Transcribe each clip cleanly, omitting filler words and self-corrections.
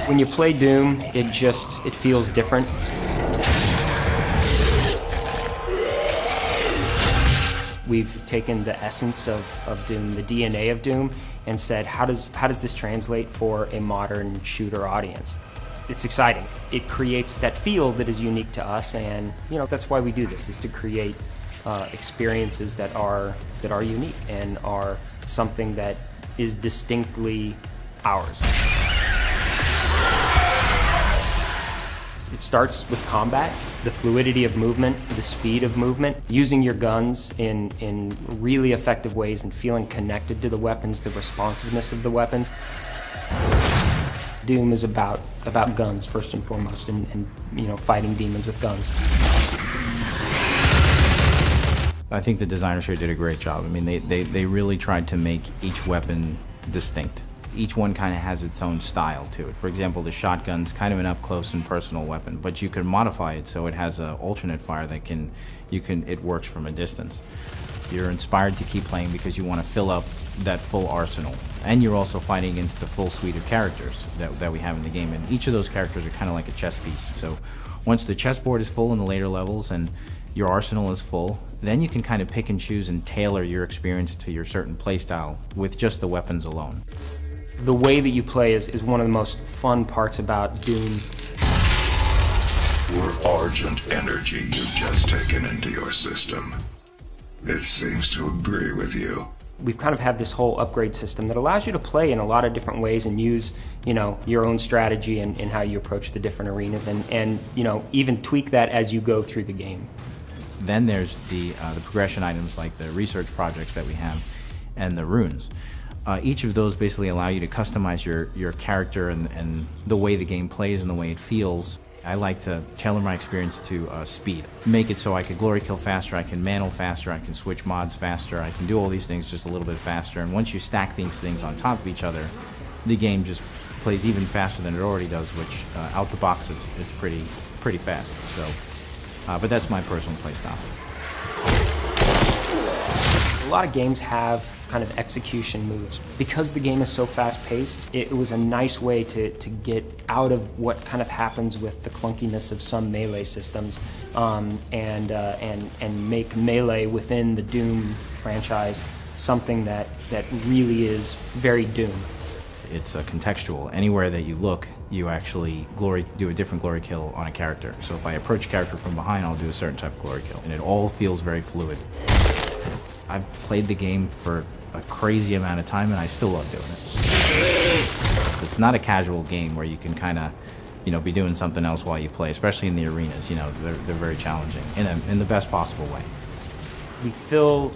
When you play Doom, it feels different. We've taken the essence of Doom, the DNA of Doom, and said, how does this translate for a modern shooter audience? It's exciting. It creates that feel that is unique to us, and that's why we do this, is to create experiences that are unique and are something that is distinctly ours. It starts with combat, the fluidity of movement, the speed of movement, using your guns in really effective ways and feeling connected to the weapons, the responsiveness of the weapons. Doom is about guns first and foremost, and fighting demons with guns. I think the designers here did a great job. I mean, they really tried to make each weapon distinct. Each one kind of has its own style to it. For example, the shotgun's kind of an up-close and personal weapon, but you can modify it so it has an alternate fire that it works from a distance. You're inspired to keep playing because you want to fill up that full arsenal. And you're also fighting against the full suite of characters that we have in the game. And each of those characters are kind of like a chess piece. So once the chessboard is full in the later levels and your arsenal is full, then you can kind of pick and choose and tailor your experience to your certain playstyle with just the weapons alone. The way that you play is one of the most fun parts about Doom. Pure Argent energy you've just taken into your system. It seems to agree with you. We've kind of had this whole upgrade system that allows you to play in a lot of different ways and use, your own strategy and how you approach the different arenas, and even tweak that as you go through the game. Then there's the progression items like the research projects that we have and the runes. Each of those basically allow you to customize your character and the way the game plays and the way it feels. I like to tailor my experience to speed. Make it so I can glory kill faster, I can mantle faster, I can switch mods faster, I can do all these things just a little bit faster. And once you stack these things on top of each other, the game just plays even faster than it already does, which out the box it's pretty fast. So, but that's my personal playstyle. A lot of games have kind of execution moves. Because the game is so fast-paced, it was a nice way to get out of what kind of happens with the clunkiness of some melee systems, and make melee within the Doom franchise something that really is very Doom. It's contextual. Anywhere that you look, you actually do a different glory kill on a character. So if I approach a character from behind, I'll do a certain type of glory kill, and it all feels very fluid. I've played the game for a crazy amount of time, and I still love doing it. It's not a casual game where you can kind of, be doing something else while you play, especially in the arenas. They're very challenging in the best possible way. We fill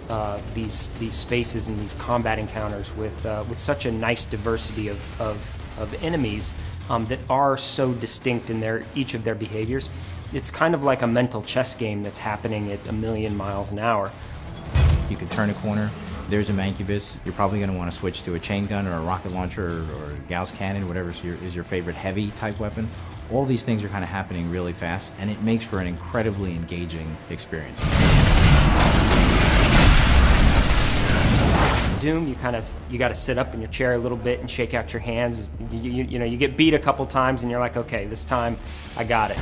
these spaces and these combat encounters with such a nice diversity of enemies that are so distinct in each of their behaviors. It's kind of like a mental chess game that's happening at 1,000,000 miles an hour. You can turn a corner, there's a Mancubus, you're probably going to want to switch to a chain gun or a rocket launcher or a Gauss cannon, whatever is your favorite heavy type weapon. All these things are kind of happening really fast, and it makes for an incredibly engaging experience. Doom, you got to sit up in your chair a little bit and shake out your hands. You get beat a couple times and you're like, okay, this time I got it.